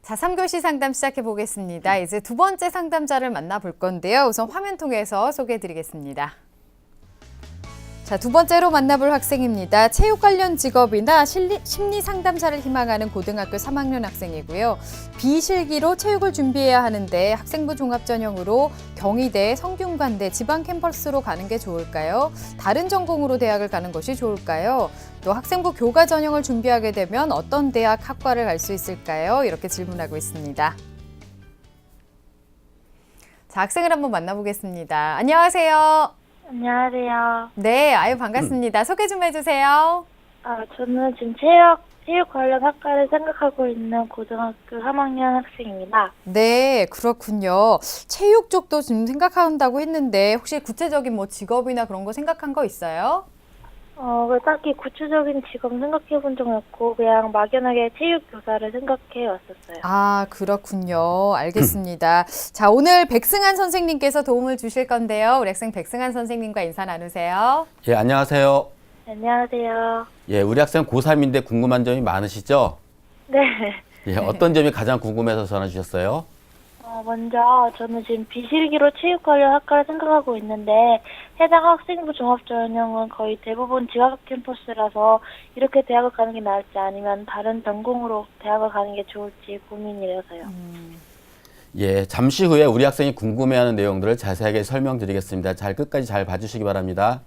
자, 3교시 상담 시작해 보겠습니다. 이제 두 번째 상담자를 만나볼 건데요. 우선 화면 통해서 소개해 드리겠습니다. 자, 두 번째로 만나볼 학생입니다. 체육 관련 직업이나 심리 상담사를 희망하는 고등학교 3학년 학생이고요. 비실기로 체육을 준비해야 하는데 학생부 종합 전형으로 경희대, 성균관대, 지방 캠퍼스로 가는 게 좋을까요? 다른 전공으로 대학을 가는 것이 좋을까요? 또 학생부 교과 전형을 준비하게 되면 어떤 대학, 학과를 갈 수 있을까요? 이렇게 질문하고 있습니다. 자, 학생을 한번 만나보겠습니다. 안녕하세요. 안녕하세요. 네, 아유 반갑습니다. 소개 좀 해주세요. 저는 지금 체육 관련 학과를 생각하고 있는 고등학교 3학년 학생입니다. 네, 그렇군요. 체육 쪽도 지금 생각한다고 했는데 혹시 구체적인 뭐 직업이나 그런 거 생각한 거 있어요? 딱히 구체적인 직업 생각해 본 적은 없고 그냥 막연하게 체육 교사를 생각해 왔었어요. 아, 그렇군요. 알겠습니다. 자, 오늘 백승한 선생님께서 도움을 주실 건데요. 우리 학생 백승한 선생님과 인사 나누세요. 예, 안녕하세요. 안녕하세요. 예, 우리 학생 고3인데 궁금한 점이 많으시죠? 네. 예, 어떤 점이 가장 궁금해서 전화 주셨어요? 먼저 저는 지금 비실기로 체육 관련 학과를 생각하고 있는데 해당 학생부 종합 전형은 거의 대부분 지각 캠퍼스라서 이렇게 대학을 가는 게 나을지 아니면 다른 전공으로 대학을 가는 게 좋을지 고민이라서요. 예, 잠시 후에 우리 학생이 궁금해하는 내용들을 자세하게 설명드리겠습니다. 끝까지 잘 봐주시기 바랍니다.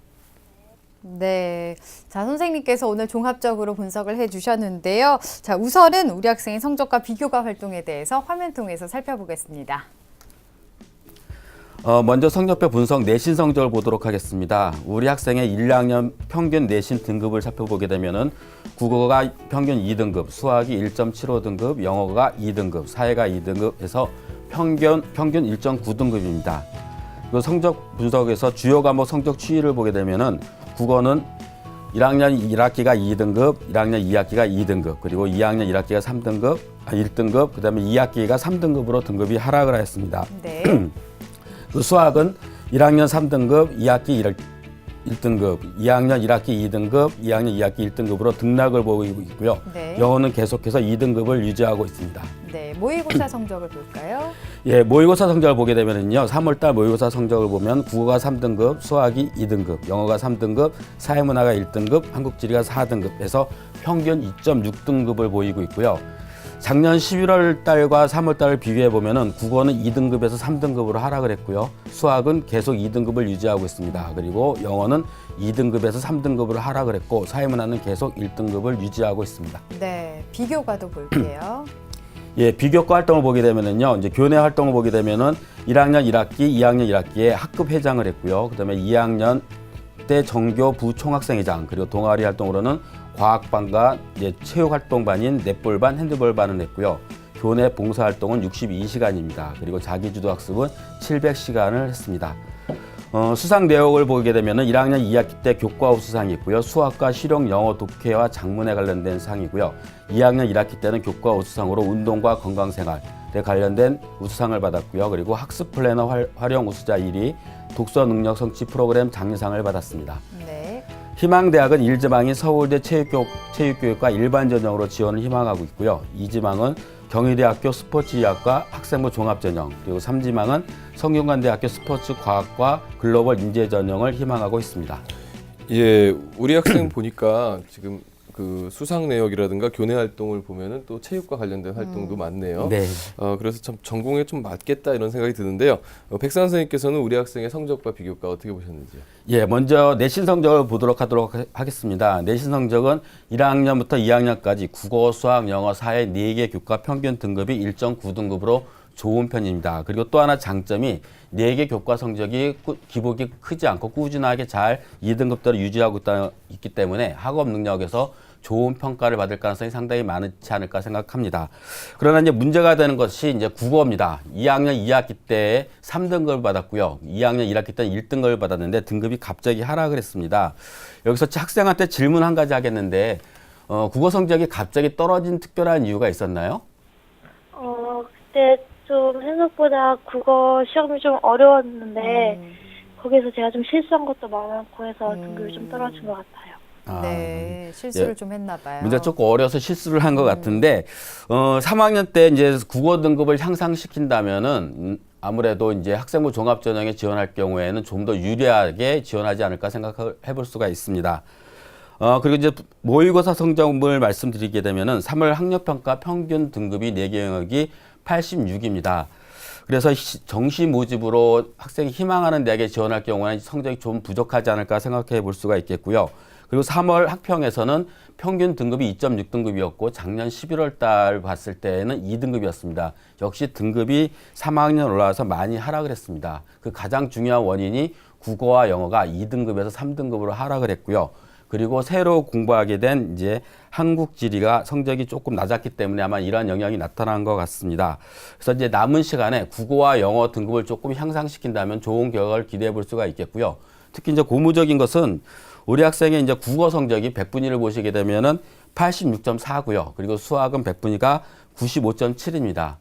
네. 자, 선생님께서 오늘 종합적으로 분석을 해주셨는데요. 자, 우선은 우리 학생의 성적과 비교과 활동에 대해서 화면 통해서 살펴보겠습니다. 먼저 성적표 분석 내신 성적을 보도록 하겠습니다. 우리 학생의 1, 2학년 평균 내신 등급을 살펴보게 되면은 국어가 평균 2등급, 수학이 1.75등급, 영어가 2등급, 사회가 2등급 해서 평균 1.9등급입니다. 그 성적 분석에서 주요 과목 성적 추이를 보게 되면은 국어는 1학년 1학기가 2등급, 1학년 2학기가 2등급, 그리고 2학년 1학기가 3등급, 1등급, 그다음에 2학기가 3등급으로 등급이 하락을 하였습니다. 네. 그 수학은 1학년 3등급, 2학기 1등급, 2학년 1학기 2등급, 2학년 2학기 1등급으로 등락을 보이고 있고요. 네. 영어는 계속해서 2등급을 유지하고 있습니다. 네, 모의고사 성적을 볼까요? 예, 모의고사 성적을 보게 되면요. 3월달 모의고사 성적을 보면 국어가 3등급, 수학이 2등급, 영어가 3등급, 사회문화가 1등급, 한국지리가 4등급 해서 평균 2.6등급을 보이고 있고요. 작년 11월 달과 3월 달을 비교해 보면은 국어는 2등급에서 3등급으로 하락을 했고요. 수학은 계속 2등급을 유지하고 있습니다. 그리고 영어는 2등급에서 3등급으로 하락을 했고 사회문화는 계속 1등급을 유지하고 있습니다. 네, 비교과도 볼게요. 예, 비교과 활동을 보게 되면은요, 이제 교내 활동을 보게 되면은 1학년 1학기, 2학년 1학기에 학급 회장을 했고요. 그다음에 2학년 때 정교 부총학생회장, 그리고 동아리 활동으로는 과학반과 이제 체육활동반인 넷볼반, 핸드볼반을 했고요. 교내 봉사활동은 62시간입니다. 그리고 자기주도 학습은 700시간을 했습니다. 수상 내역을 보게 되면은 1학년 2학기 때 교과 우수상이 있고요. 수학과 실용 영어 독해와 작문에 관련된 상이고요. 2학년 1학기 때는 교과 우수상으로 운동과 건강생활에 관련된 우수상을 받았고요. 그리고 학습 플래너 활용 우수자 1위, 독서 능력 성취 프로그램 장려상을 받았습니다. 네. 희망대학은 1지망인 서울대 체육교육과 일반 전형으로 지원을 희망하고 있고요. 2지망은 경희대학교 스포츠의학과 학생부 종합전형, 그리고 3지망은 성균관대학교 스포츠과학과 글로벌 인재전형을 희망하고 있습니다. 예, 우리 학생 보니까 지금 그 수상 내역이라든가 교내 활동을 보면은 또 체육과 관련된 활동도 많네요. 네. 그래서 참 전공에 좀 맞겠다 이런 생각이 드는데요. 백상 선생님께서는 우리 학생의 성적과 비교과 어떻게 보셨는지요? 예, 먼저 내신 성적을 보도록 하겠습니다. 내신 성적은 1학년부터 2학년까지 국어, 수학, 영어, 사회 4개 교과 평균 등급이 1.9등급으로 좋은 편입니다. 그리고 또 하나 장점이 4개 교과 성적이 기복이 크지 않고 꾸준하게 잘 2등급대로 유지하고 있기 때문에 학업 능력에서 좋은 평가를 받을 가능성이 상당히 많지 않을까 생각합니다. 그러나 이제 문제가 되는 것이 이제 국어입니다. 2학년 2학기 때 3등급을 받았고요. 2학년 1학기 때는 1등급을 받았는데 등급이 갑자기 하락을 했습니다. 여기서 학생한테 질문 한 가지 하겠는데 국어 성적이 갑자기 떨어진 특별한 이유가 있었나요? 그때 좀 생각보다 국어 시험이 좀 어려웠는데 거기서 제가 좀 실수한 것도 많고 해서 등급이 좀 떨어진 것 같아요. 네, 실수를 좀 했나 봐요. 문제가 조금 어려서 실수를 한 것 같은데 3학년 때 이제 국어 등급을 향상시킨다면은 아무래도 이제 학생부 종합전형에 지원할 경우에는 좀 더 유리하게 지원하지 않을까 생각해 볼 수가 있습니다. 그리고 이제 모의고사 성적을 말씀드리게 되면은 3월 학력평가 평균 등급이 4개 영역이 86입니다. 그래서 정시 모집으로 학생이 희망하는 대학에 지원할 경우에는 성적이 좀 부족하지 않을까 생각해 볼 수가 있겠고요. 그리고 3월 학평에서는 평균 등급이 2.6등급이었고 작년 11월 달 봤을 때는 2등급이었습니다. 역시 등급이 3학년 올라와서 많이 하락을 했습니다. 그 가장 중요한 원인이 국어와 영어가 2등급에서 3등급으로 하락을 했고요. 그리고 새로 공부하게 된 이제 한국 지리가 성적이 조금 낮았기 때문에 아마 이러한 영향이 나타난 것 같습니다. 그래서 이제 남은 시간에 국어와 영어 등급을 조금 향상시킨다면 좋은 결과를 기대해 볼 수가 있겠고요. 특히 이제 고무적인 것은 우리 학생의 이제 국어 성적이 100분위를 보시게 되면은 86.4고요. 그리고 수학은 100분위가 95.7입니다.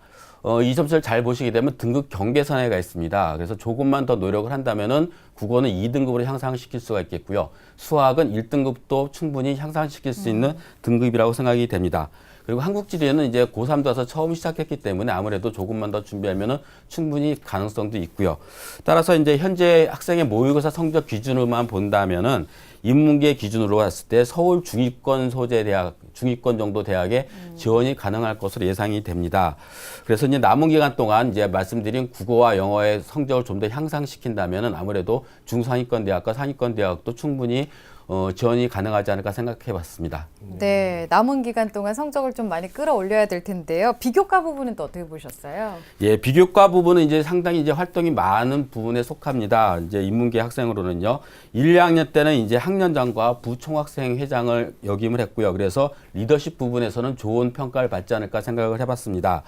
이 점수를 잘 보시게 되면 등급 경계선에 가 있습니다. 그래서 조금만 더 노력을 한다면은 국어는 2등급으로 향상시킬 수가 있겠고요. 수학은 1등급도 충분히 향상시킬 수 있는 등급이라고 생각이 됩니다. 그리고 한국지리는 이제 고3 돼서 처음 시작했기 때문에 아무래도 조금만 더 준비하면은 충분히 가능성도 있고요. 따라서 이제 현재 학생의 모의고사 성적 기준으로만 본다면은 인문계 기준으로 봤을 때 서울 중위권 소재 대학, 중위권 정도 대학에 지원이 가능할 것으로 예상이 됩니다. 그래서 이제 남은 기간 동안 이제 말씀드린 국어와 영어의 성적을 좀 더 향상시킨다면은 아무래도 중상위권 대학과 상위권 대학도 충분히 지원이 가능하지 않을까 생각해 봤습니다. 네, 남은 기간 동안 성적을 좀 많이 끌어올려야 될 텐데요. 비교과 부분은 또 어떻게 보셨어요? 예, 비교과 부분은 이제 상당히 이제 활동이 많은 부분에 속합니다. 이제 인문계 학생으로는요. 1, 2학년 때는 이제 학년장과 부총학생 회장을 역임을 했고요. 그래서 리더십 부분에서는 좋은 평가를 받지 않을까 생각을 해봤습니다.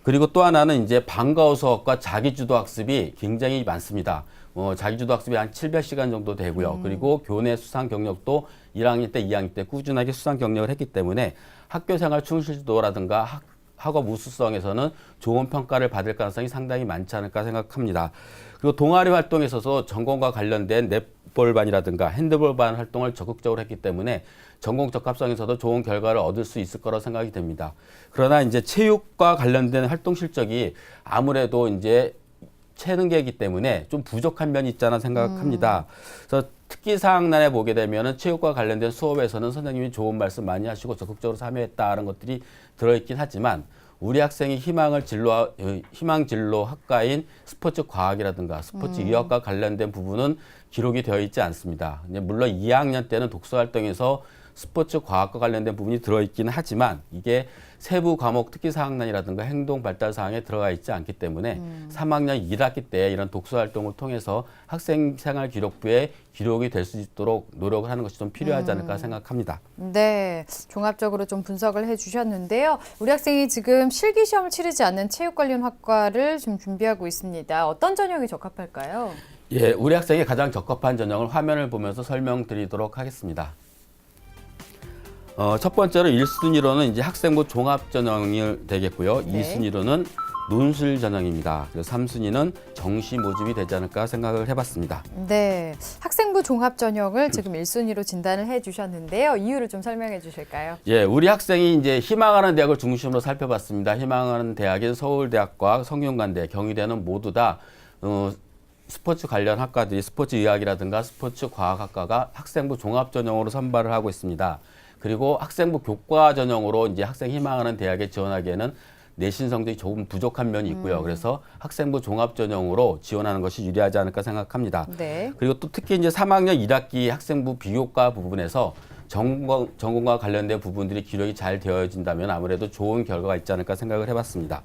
그리고 또 하나는 이제 방과후 수업과 자기주도 학습이 굉장히 많습니다. 자기주도 학습이 한 700시간 정도 되고요. 그리고 교내 수상 경력도 1학년 때, 2학년 때 꾸준하게 수상 경력을 했기 때문에 학교생활 충실도라든가 학업 우수성에서는 좋은 평가를 받을 가능성이 상당히 많지 않을까 생각합니다. 그리고 동아리 활동에 있어서 전공과 관련된 넷볼반이라든가 핸드볼반 활동을 적극적으로 했기 때문에 전공 적합성에서도 좋은 결과를 얻을 수 있을 거라고 생각이 됩니다. 그러나 이제 체육과 관련된 활동 실적이 아무래도 이제 체능계이기 때문에 좀 부족한 면이 있잖아 생각합니다. 그래서 특기사항란에 보게 되면은 체육과 관련된 수업에서는 선생님이 좋은 말씀 많이 하시고 적극적으로 참여했다는 것들이 들어있긴 하지만 우리 학생이 희망 진로 학과인 스포츠 과학이라든가 스포츠 의학과 관련된 부분은 기록이 되어 있지 않습니다. 물론 2학년 때는 독서 활동에서 스포츠 과학과 관련된 부분이 들어있기는 하지만 이게 세부 과목 특기사항란이라든가 행동 발달 사항에 들어가 있지 않기 때문에 3학년 1학기 때 이런 독서 활동을 통해서 학생 생활 기록부에 기록이 될 수 있도록 노력을 하는 것이 좀 필요하지 않을까 생각합니다. 네, 종합적으로 좀 분석을 해주셨는데요. 우리 학생이 지금 실기시험을 치르지 않는 체육 관련 학과를 좀 준비하고 있습니다. 어떤 전형이 적합할까요? 예, 우리 학생이 가장 적합한 전형을 화면을 보면서 설명드리도록 하겠습니다. 첫 번째로 1순위로는 이제 학생부 종합 전형이 되겠고요. 네. 2순위로는 논술 전형입니다. 그래서 3순위는 정시 모집이 되지 않을까 생각을 해봤습니다. 네, 학생부 종합 전형을 지금 1순위로 진단을 해주셨는데요. 이유를 좀 설명해 주실까요? 예, 우리 학생이 이제 희망하는 대학을 중심으로 살펴봤습니다. 희망하는 대학인 서울대학과 성균관대, 경희대는 모두 다 스포츠 관련 학과들이 스포츠 의학이라든가 스포츠 과학학과가 학생부 종합 전형으로 선발을 하고 있습니다. 그리고 학생부 교과 전형으로 이제 학생 희망하는 대학에 지원하기에는 내신 성적이 조금 부족한 면이 있고요. 그래서 학생부 종합 전형으로 지원하는 것이 유리하지 않을까 생각합니다. 네. 그리고 또 특히 이제 3학년 1학기 학생부 비교과 부분에서 전공과 관련된 부분들이 기록이 잘 되어진다면 아무래도 좋은 결과가 있지 않을까 생각을 해봤습니다.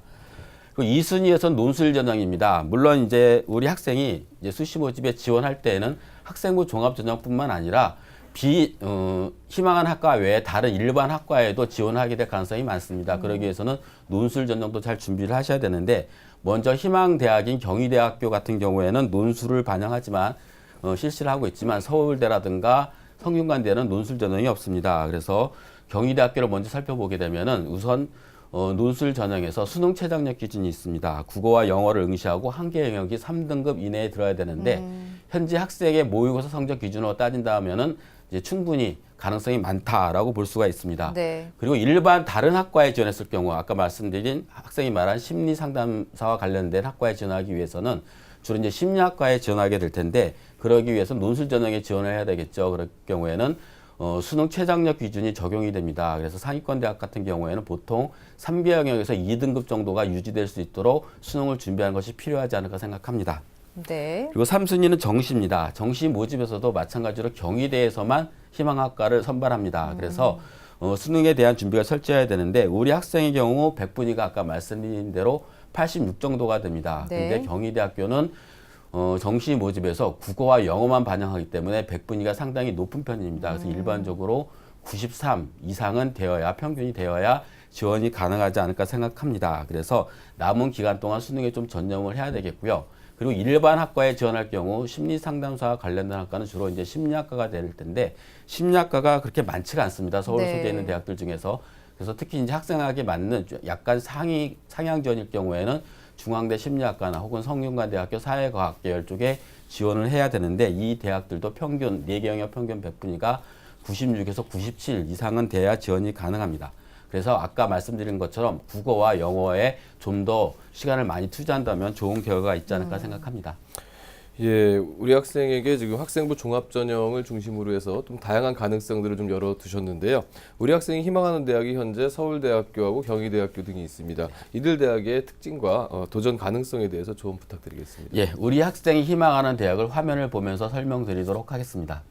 그리고 2순위에서는 논술 전형입니다. 물론 이제 우리 학생이 이제 수시 모집에 지원할 때에는 학생부 종합 전형뿐만 아니라 희망한 학과 외에 다른 일반 학과에도 지원하게 될 가능성이 많습니다. 그러기 위해서는 논술 전형도 잘 준비를 하셔야 되는데 먼저 희망대학인 경희대학교 같은 경우에는 논술을 반영하지만 실시를 하고 있지만 서울대라든가 성균관대는 논술 전형이 없습니다. 그래서 경희대학교를 먼저 살펴보게 되면은 우선 논술 전형에서 수능 최저학력 기준이 있습니다. 국어와 영어를 응시하고 한 개 영역이 3등급 이내에 들어야 되는데 현재 학생의 모의고사 성적 기준으로 따진다면은 이제 충분히 가능성이 많다라고 볼 수가 있습니다. 네. 그리고 일반 다른 학과에 지원했을 경우 아까 말씀드린 학생이 말한 심리 상담사와 관련된 학과에 지원하기 위해서는 주로 이제 심리학과에 지원하게 될 텐데 그러기 위해서 논술 전형에 지원을 해야 되겠죠. 그럴 경우에는 수능 최장력 기준이 적용이 됩니다. 그래서 상위권 대학 같은 경우에는 보통 3개 영역에서 2등급 정도가 유지될 수 있도록 수능을 준비하는 것이 필요하지 않을까 생각합니다. 네. 그리고 3순위는 정시입니다. 정시 모집에서도 마찬가지로 경희대에서만 희망학과를 선발합니다. 그래서 수능에 대한 준비가 철저해야 되는데 우리 학생의 경우 100분위가 아까 말씀드린 대로 86 정도가 됩니다. 네. 그런데 경희대학교는 정시 모집에서 국어와 영어만 반영하기 때문에 100분위가 상당히 높은 편입니다. 그래서 일반적으로 93 이상은 되어야 평균이 되어야 지원이 가능하지 않을까 생각합니다. 그래서 남은 기간 동안 수능에 좀 전념을 해야 되겠고요. 그리고 일반 학과에 지원할 경우 심리상담사와 관련된 학과는 주로 이제 심리학과가 될 텐데 심리학과가 그렇게 많지가 않습니다. 서울 네. 소개에 있는 대학들 중에서. 그래서 특히 이제 학생에게 맞는 약간 상향 지원일 경우에는 중앙대 심리학과나 혹은 성균관대학교 사회과학 계열 쪽에 지원을 해야 되는데 이 대학들도 평균 4개 영역 평균 100분위가 96에서 97 이상은 돼야 지원이 가능합니다. 그래서 아까 말씀드린 것처럼 국어와 영어에 좀 더 시간을 많이 투자한다면 좋은 결과가 있지 않을까 생각합니다. 예, 우리 학생에게 지금 학생부 종합전형을 중심으로 해서 좀 다양한 가능성들을 좀 열어두셨는데요. 우리 학생이 희망하는 대학이 현재 서울대학교하고 경희대학교 등이 있습니다. 이들 대학의 특징과 도전 가능성에 대해서 조언 부탁드리겠습니다. 예, 우리 학생이 희망하는 대학을 화면을 보면서 설명드리도록 하겠습니다.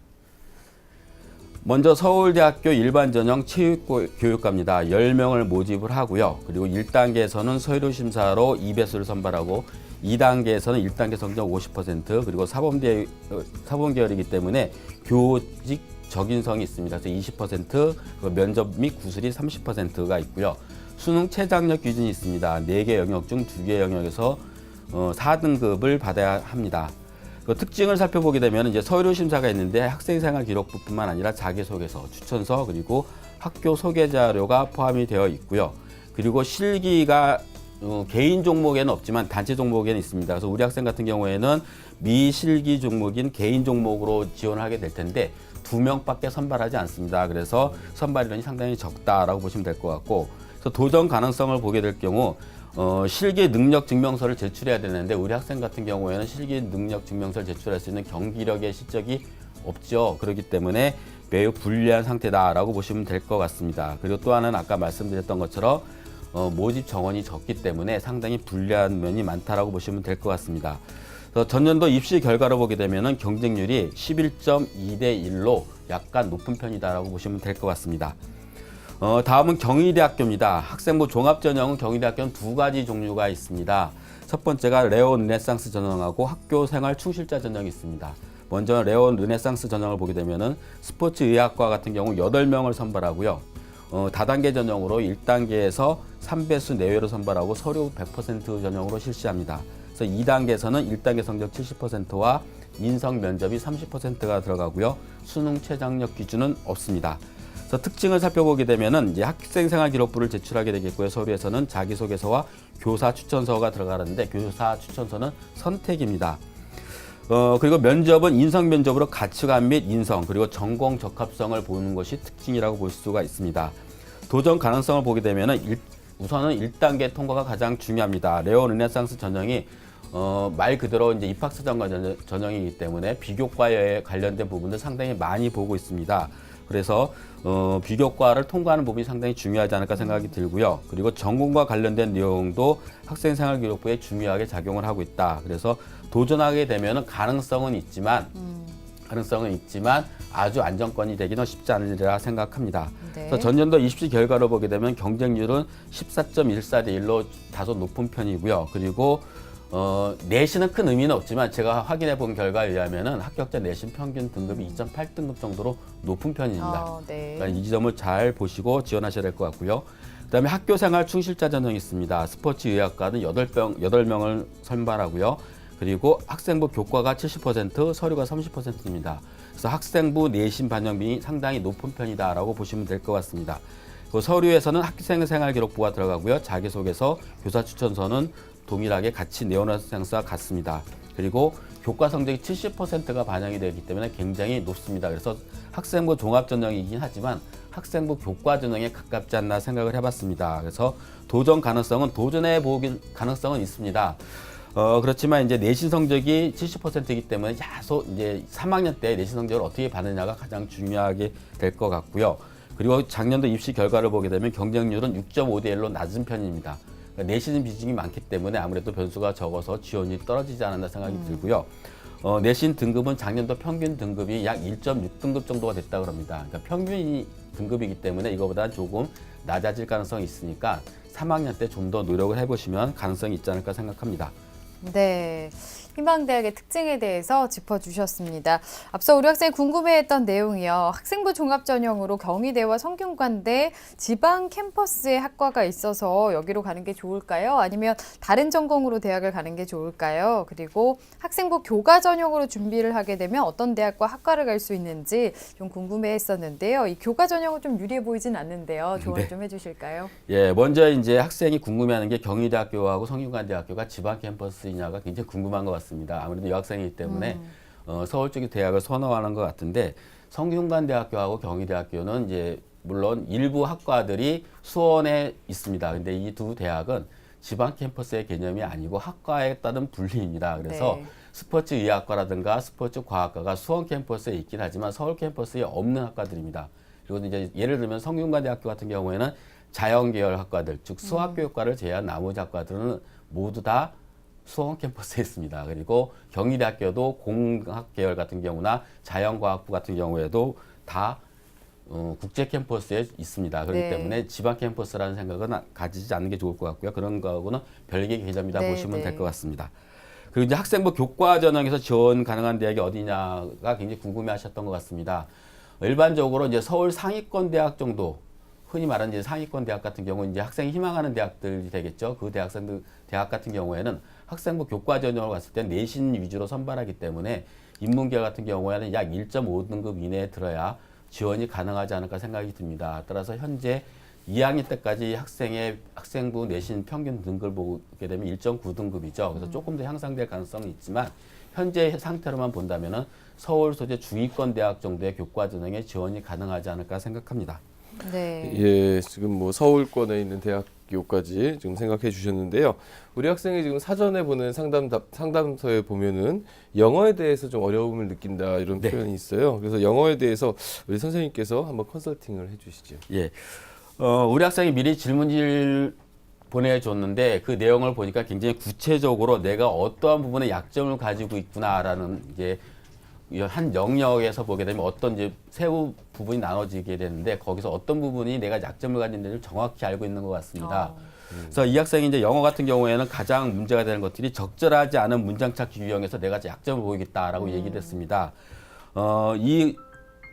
먼저 서울대학교 일반전형 체육교육과입니다. 10명을 모집을 하고요. 그리고 1단계에서는 서류 심사로 2배수를 선발하고 2단계에서는 1단계 성적 50% 그리고 사범계열이기 때문에 교직 적인성이 있습니다. 그래서 20% 면접 및 구술이 30%가 있고요. 수능 최장력 기준이 있습니다. 4개 영역 중 2개 영역에서 4등급을 받아야 합니다. 그 특징을 살펴보게 되면 이제 서류 심사가 있는데 학생생활 기록부뿐만 아니라 자기소개서, 추천서 그리고 학교 소개 자료가 포함이 되어 있고요. 그리고 실기가 개인 종목에는 없지만 단체 종목에는 있습니다. 그래서 우리 학생 같은 경우에는 미실기 종목인 개인 종목으로 지원하게 될 텐데 2명밖에 선발하지 않습니다. 그래서 선발 인원이 상당히 적다라고 보시면 될 것 같고, 그래서 도전 가능성을 보게 될 경우 실기 능력 증명서를 제출해야 되는데 우리 학생 같은 경우에는 실기 능력 증명서를 제출할 수 있는 경기력의 실적이 없죠. 그렇기 때문에 매우 불리한 상태다라고 보시면 될 것 같습니다. 그리고 또 하나는 아까 말씀드렸던 것처럼 모집 정원이 적기 때문에 상당히 불리한 면이 많다라고 보시면 될 것 같습니다. 그래서 전년도 입시 결과를 보게 되면은 경쟁률이 11.2대 1로 약간 높은 편이다라고 보시면 될 것 같습니다. 다음은 경희대학교입니다. 학생부 종합전형은 경희대학교는 2가지 종류가 있습니다. 첫 번째가 레오 르네상스 전형하고 학교생활 충실자 전형이 있습니다. 먼저 레오 르네상스 전형을 보게 되면은 스포츠의학과 같은 경우 8명을 선발하고요. 다단계 전형으로 1단계에서 3배수 내외로 선발하고 서류 100% 전형으로 실시합니다. 그래서 2단계에서는 1단계 성적 70%와 인성 면접이 30%가 들어가고요. 수능 최장력 기준은 없습니다. 그래서 특징을 살펴보게 되면은 이제 학생생활 기록부를 제출하게 되겠고요. 서류에서는 자기소개서와 교사 추천서가 들어가는데 교사 추천서는 선택입니다. 그리고 면접은 인성 면접으로 가치관 및 인성 그리고 전공 적합성을 보는 것이 특징이라고 볼 수가 있습니다. 도전 가능성을 보게 되면은 우선은 1단계 통과가 가장 중요합니다. 레오 르네상스 전형이 말 그대로 이제 입학사정관 전형이기 때문에 비교과에 관련된 부분들 상당히 많이 보고 있습니다. 그래서 비교과를 통과하는 부분이 상당히 중요하지 않을까 생각이 들고요. 그리고 전공과 관련된 내용도 학생생활 기록부에 중요하게 작용을 하고 있다. 그래서 도전하게 되면 가능성은 있지만 아주 안정권이 되기는 쉽지 않으리라 생각합니다. 네. 그래서 전년도 입시 결과를 보게 되면 경쟁률은 14.14대 1로 다소 높은 편이고요. 그리고 내신은 큰 의미는 없지만 제가 확인해 본 결과에 의하면은 합격자 내신 평균 등급이 2.8등급 정도로 높은 편입니다. 네. 그러니까 이 지점을 잘 보시고 지원하셔야 될 것 같고요. 그다음에 학교생활 충실자 전형이 있습니다. 스포츠의학과는 8명을 선발하고요. 그리고 학생부 교과가 70%, 서류가 30%입니다. 그래서 학생부 내신 반영률이 상당히 높은 편이다라고 보시면 될 것 같습니다. 그 서류에서는 학생 생활 기록부가 들어가고요. 자기소개서, 교사 추천서는 동일하게 같이 내원학생사 같습니다. 그리고 교과 성적이 70%가 반영이 되기 때문에 굉장히 높습니다. 그래서 학생부 종합전형이긴 하지만 학생부 교과 전형에 가깝지 않나 생각을 해봤습니다. 그래서 도전 가능성은 도전해 보길 가능성은 있습니다. 그렇지만 이제 내신 성적이 70%이기 때문에 야소 이제 3학년 때 내신 성적을 어떻게 받느냐가 가장 중요하게 될 것 같고요. 그리고 작년도 입시 결과를 보게 되면 경쟁률은 6.5대 1로 낮은 편입니다. 그러니까 내신 비중이 많기 때문에 아무래도 변수가 적어서 지원율이 떨어지지 않았나 생각이 들고요. 내신 등급은 작년도 평균 등급이 약 1.6등급 정도가 됐다고 합니다. 그러니까 평균 등급이기 때문에 이거보다 조금 낮아질 가능성이 있으니까 3학년 때 좀 더 노력을 해보시면 가능성이 있지 않을까 생각합니다. 네, 희망대학의 특징에 대해서 짚어주셨습니다. 앞서 우리 학생이 궁금해했던 내용이요. 학생부 종합전형으로 경희대와 성균관대 지방 캠퍼스에 학과가 있어서 여기로 가는 게 좋을까요? 아니면 다른 전공으로 대학을 가는 게 좋을까요? 그리고 학생부 교과 전형으로 준비를 하게 되면 어떤 대학과 학과를 갈 수 있는지 좀 궁금해했었는데요. 이 교과 전형은 좀 유리해 보이진 않는데요. 조언 네. 좀 해주실까요? 예, 먼저 이제 학생이 궁금해하는 게 경희대학교하고 성균관대학교가 지방 캠퍼스이냐가 굉장히 궁금한 것 같습니다. 아무래도 여학생이기 때문에 서울 쪽의 대학을 선호하는 것 같은데 성균관대학교하고 경희대학교는 이제 물론 일부 학과들이 수원에 있습니다. 근데 이 두 대학은 지방 캠퍼스의 개념이 아니고 학과에 따른 분리입니다. 그래서 네. 스포츠의학과라든가 스포츠과학과가 수원 캠퍼스에 있긴 하지만 서울 캠퍼스에 없는 학과들입니다. 그리고 이제 예를 들면 성균관대학교 같은 경우에는 자연계열 학과들, 즉 수학교육과를 제외한 나머지 학과들은 모두 다 수원 캠퍼스에 있습니다. 그리고 경희대학교도 공학 계열 같은 경우나 자연과학부 같은 경우에도 다 국제 캠퍼스에 있습니다. 그렇기 네. 때문에 지방 캠퍼스라는 생각은 가지지 않는 게 좋을 것 같고요. 그런 거하고는 별개의 개념이다 네, 보시면 네. 될 것 같습니다. 그리고 이제 학생부 교과 전형에서 지원 가능한 대학이 어디냐가 굉장히 궁금해하셨던 것 같습니다. 일반적으로 이제 서울 상위권 대학 정도, 흔히 말하는 이제 상위권 대학 같은 경우는 이제 학생이 희망하는 대학들이 되겠죠. 그 대학생들 대학 같은 경우에는 학생부 교과 전형으로 갔을 때 내신 위주로 선발하기 때문에 인문계 같은 경우에는 약 1.5등급 이내에 들어야 지원이 가능하지 않을까 생각이 듭니다. 따라서 현재 2학년 때까지 학생부 내신 평균 등급을 보게 되면 1.9등급이죠. 그래서 조금 더 향상될 가능성이 있지만 현재 상태로만 본다면은 서울 소재 중위권 대학 정도의 교과 전형에 지원이 가능하지 않을까 생각합니다. 네. 예, 지금 뭐 서울권에 있는 대학교까지 지금 생각해 주셨는데요. 우리 학생이 지금 사전에 보는 상담서에 보면은 영어에 대해서 좀 어려움을 느낀다 이런 네. 표현이 있어요. 그래서 영어에 대해서 우리 선생님께서 한번 컨설팅을 해주시죠. 예. 우리 학생이 미리 질문지를 보내줬는데 그 내용을 보니까 굉장히 구체적으로 내가 어떠한 부분에 약점을 가지고 있구나라는 이제 한 영역에서 보게 되면 어떤 이제 세부 부분이 나눠지게 되는데 거기서 어떤 부분이 내가 약점을 가진 데를 정확히 알고 있는 것 같습니다. 그래서 이 학생이 이제 영어 같은 경우에는 가장 문제가 되는 것들이 적절하지 않은 문장 찾기 유형에서 내가 약점을 보이겠다라고 얘기를 했습니다. 이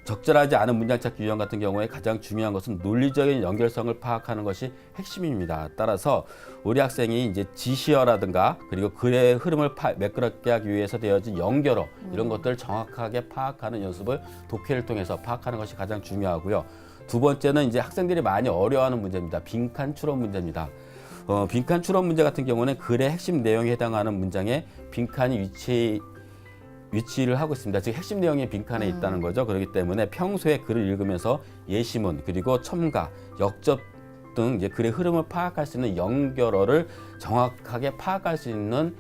적절하지 않은 문장 찾기 유형 같은 경우에 가장 중요한 것은 논리적인 연결성을 파악하는 것이 핵심입니다. 따라서 우리 학생이 이제 지시어라든가 그리고 글의 흐름을 매끄럽게 하기 위해서 되어진 연결어 이런 것들을 정확하게 파악하는 연습을 독해를 통해서 파악하는 것이 가장 중요하고요. 두 번째는 이제 학생들이 많이 어려워하는 문제입니다. 빈칸 추론 문제입니다. 빈칸 추론 문제 같은 경우는 글의 핵심 내용에 해당하는 문장에 빈칸이 위치를 하고 있습니다. 즉 핵심 내용이 빈칸에 있다는 거죠. 그렇기 때문에 평소에 글을 읽으면서 예시문 그리고 첨가, 역접 등 이제 글의 흐름을 파악할 수 있는 연결어를 정확하게 파악할 수 있는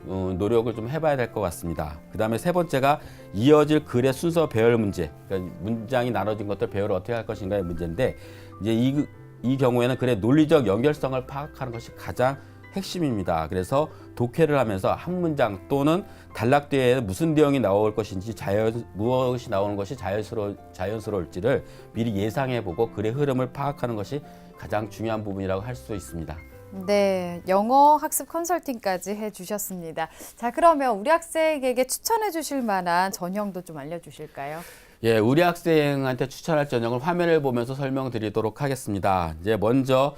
노력을 좀 해봐야 될 것 같습니다. 그 다음에 세 번째가 이어질 글의 순서 배열 문제. 그러니까 문장이 나눠진 것들 배열을 어떻게 할 것인가의 문제인데 이제 이 경우에는 글의 논리적 연결성을 파악하는 것이 가장 핵심입니다. 그래서 독해를 하면서 한 문장 또는 단락 뒤에 무슨 내용이 나올 것인지 무엇이 나오는 것이 자연스러울지를 미리 예상해보고 글의 흐름을 파악하는 것이 가장 중요한 부분이라고 할 수 있습니다. 네, 영어 학습 컨설팅까지 해주셨습니다. 자, 그러면 우리 학생에게 추천해 주실 만한 전형도 좀 알려주실까요? 예, 우리 학생한테 추천할 전형을 화면을 보면서 설명드리도록 하겠습니다. 이제 먼저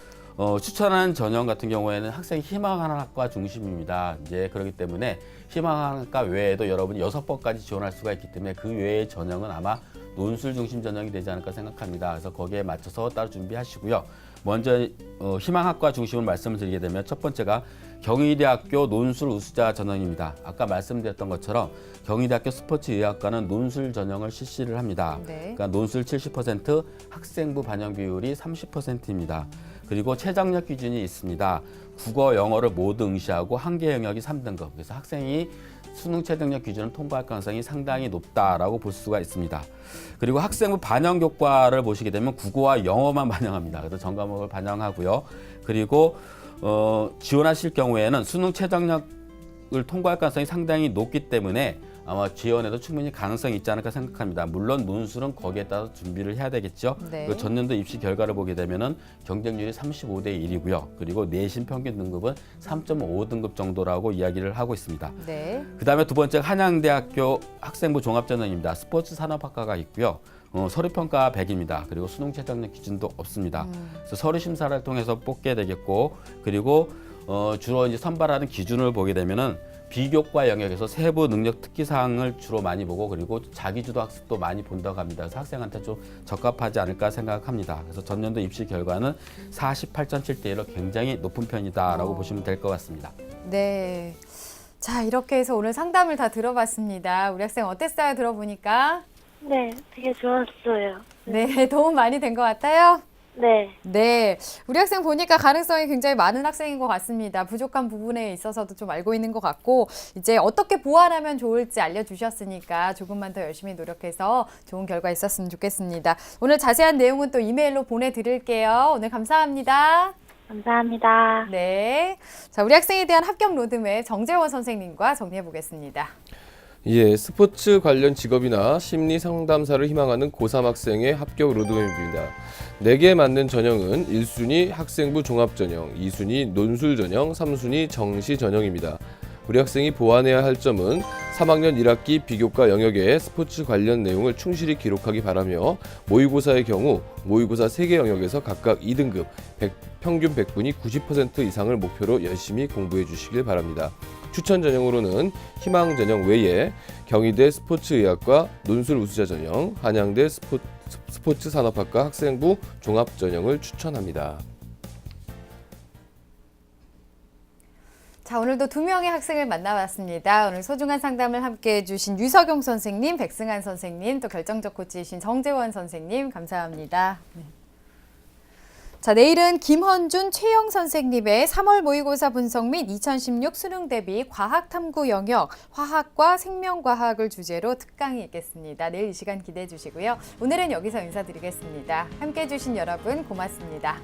추천하는 전형 같은 경우에는 학생이 희망하는 학과 중심입니다. 이제 그렇기 때문에 희망하는 학과 외에도 여러분이 6번까지 지원할 수가 있기 때문에 그 외의 전형은 아마 논술 중심 전형이 되지 않을까 생각합니다. 그래서 거기에 맞춰서 따로 준비하시고요. 먼저 희망학과 중심으로 말씀을 드리게 되면 첫 번째가 경희대학교 논술 우수자 전형입니다. 아까 말씀드렸던 것처럼 경희대학교 스포츠의학과는 논술 전형을 실시를 합니다. 네. 그러니까 논술 70%, 학생부 반영 비율이 30%입니다. 그리고 최저학력 기준이 있습니다. 국어, 영어를 모두 응시하고 한개 영역이 3등급. 그래서 학생이 수능 최저학력 기준을 통과할 가능성이 상당히 높다라고 볼 수가 있습니다. 그리고 학생부 반영 교과를 보시게 되면 국어와 영어만 반영합니다. 그래서 전 과목을 반영하고요. 그리고 지원하실 경우에는 수능 최저학력을 통과할 가능성이 상당히 높기 때문에 아마 지원에도 충분히 가능성이 있지 않을까 생각합니다. 물론 논술은 거기에 따라서 준비를 해야 되겠죠. 네. 그 전년도 입시 결과를 보게 되면은 경쟁률이 35대 1이고요. 그리고 내신 평균 등급은 3.5등급 정도라고 이야기를 하고 있습니다. 네. 그다음에 두 번째 한양대학교 학생부 종합전형입니다. 스포츠 산업학과가 있고요. 서류평가 100입니다. 그리고 수능 최저학력 기준도 없습니다. 그래서 서류 심사를 통해서 뽑게 되겠고, 그리고 주로 이제 선발하는 기준을 보게 되면은 비교과 영역에서 세부 능력 특기 사항을 주로 많이 보고, 그리고 자기주도 학습도 많이 본다고 합니다. 그래서 학생한테 좀 적합하지 않을까 생각합니다. 그래서 전년도 입시 결과는 48.7대 1로 굉장히 높은 편이다라고 보시면 될 것 같습니다. 네. 자, 이렇게 해서 오늘 상담을 다 들어봤습니다. 우리 학생 어땠어요? 들어보니까? 네, 되게 좋았어요. 네, 도움 많이 된 것 같아요? 네. 네, 우리 학생 보니까 가능성이 굉장히 많은 학생인 것 같습니다. 부족한 부분에 있어서도 좀 알고 있는 것 같고, 이제 어떻게 보완하면 좋을지 알려주셨으니까 조금만 더 열심히 노력해서 좋은 결과 있었으면 좋겠습니다. 오늘 자세한 내용은 또 이메일로 보내드릴게요. 오늘 감사합니다. 감사합니다. 네, 자, 우리 학생에 대한 합격 로드맵 정재원 선생님과 정리해 보겠습니다. 예, 스포츠 관련 직업이나 심리 상담사를 희망하는 고3 학생의 합격 로드맵입니다. 4개 맞는 전형은 1순위 학생부 종합전형, 2순위 논술 전형, 3순위 정시 전형입니다. 우리 학생이 보완해야 할 점은 3학년 1학기 비교과 영역의 스포츠 관련 내용을 충실히 기록하기 바라며, 모의고사의 경우 모의고사 3개 영역에서 각각 2등급, 평균 100분이 90% 이상을 목표로 열심히 공부해 주시길 바랍니다. 추천 전형으로는 희망 전형 외에 경희대 스포츠의학과 논술 우수자 전형, 한양대 스포츠 산업학과 학생부 종합 전형을 추천합니다. 자, 오늘도 2명의 학생을 만나봤습니다. 오늘 소중한 상담을 함께해 주신 유석용 선생님, 백승한 선생님, 또 결정적 코치이신 정재원 선생님 감사합니다. 네. 자, 내일은 김헌준, 최영 선생님의 3월 모의고사 분석 및 2016 수능 대비 과학 탐구 영역, 화학과 생명과학을 주제로 특강이 있겠습니다. 내일 이 시간 기대해 주시고요. 오늘은 여기서 인사드리겠습니다. 함께해 주신 여러분 고맙습니다.